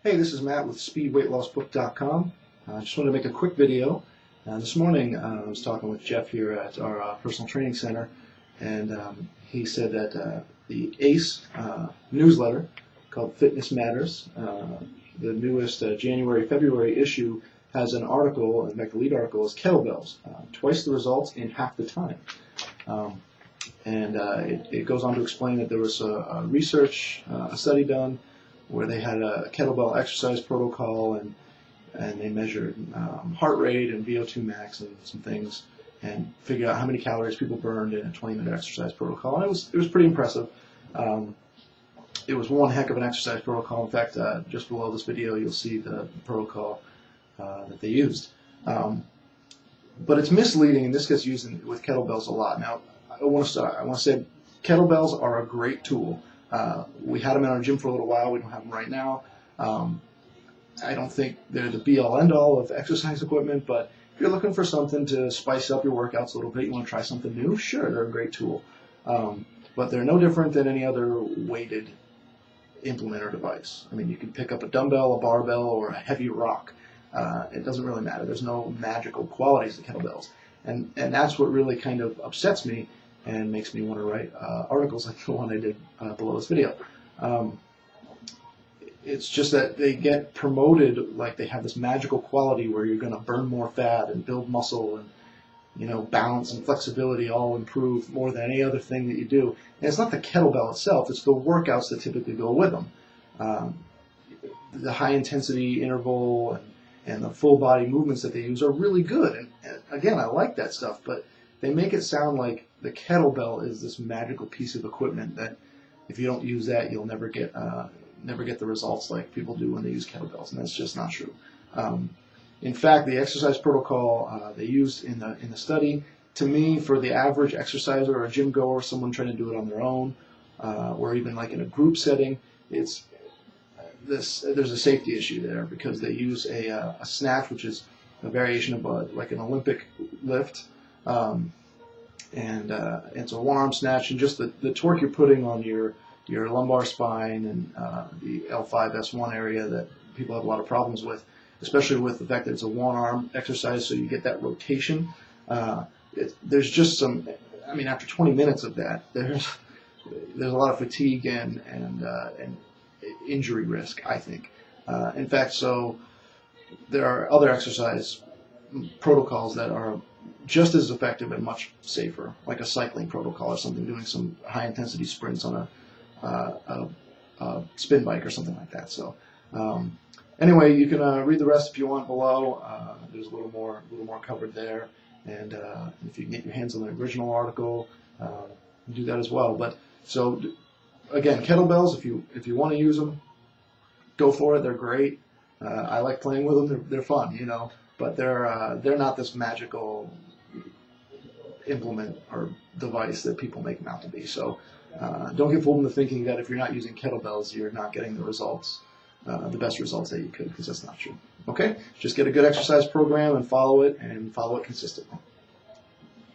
Hey, this is Matt with SpeedWeightLossBook.com. I just wanted to make a quick video. This morning I was talking with Jeff here at our personal training center, and he said that the ACE newsletter called Fitness Matters, the newest January-February issue, has an article, in fact the lead article is Kettlebells, twice the results in half the time. It goes on to explain that there was a research, a study done where they had a kettlebell exercise protocol and they measured heart rate and VO2 max and some things and figured out how many calories people burned in a 20-minute exercise protocol. And it was pretty impressive. It was one heck of an exercise protocol. In fact, just below this video you'll see the protocol that they used. But it's misleading, and this gets used with kettlebells a lot. Now, I want to say kettlebells are a great tool. We had them in our gym for a little while. We don't have them right now. I don't think they're the be-all, end-all of exercise equipment, but if you're looking for something to spice up your workouts a little bit, you want to try something new, sure, they're a great tool. But they're no different than any other weighted implement or device. I mean, you can pick up a dumbbell, a barbell, or a heavy rock. It doesn't really matter. There's no magical qualities to kettlebells. And that's what really kind of upsets me and makes me want to write articles like the one I did below this video. It's just that they get promoted like they have this magical quality where you're going to burn more fat and build muscle and, you know, balance and flexibility all improve more than any other thing that you do. And it's not the kettlebell itself, it's the workouts that typically go with them. The high intensity interval and the full body movements that they use are really good. And again, I like that stuff, but they make it sound like the kettlebell is this magical piece of equipment that if you don't use that, you'll never get the results like people do when they use kettlebells, and that's just not true. In fact, the exercise protocol they used in the study, to me, for the average exerciser or a gym goer, someone trying to do it on their own, or even like in a group setting, there's a safety issue there because they use a snatch, which is a variation of like an Olympic lift. It's a one-arm snatch, and just the torque you're putting on your lumbar spine and the L5-S1 area that people have a lot of problems with, especially with the fact that it's a one-arm exercise, so you get that rotation. There's just some, I mean, after 20 minutes of that, there's a lot of fatigue and injury risk, I think. In fact, so there are other exercise protocols that are just as effective and much safer, like a cycling protocol or something, doing some high-intensity sprints on a spin bike or something like that. So anyway, you can read the rest if you want below. There's a little more covered there, and if you can get your hands on the original article, do that as well. But so again, kettlebells, if you want to use them, go for it. They're great. I like playing with them. They're fun, you know. But they're not this magical implement or device that people make them out to be. So don't get fooled into thinking that if you're not using kettlebells, you're not getting the results, the best results that you could, because that's not true. Okay? Just get a good exercise program and follow it consistently.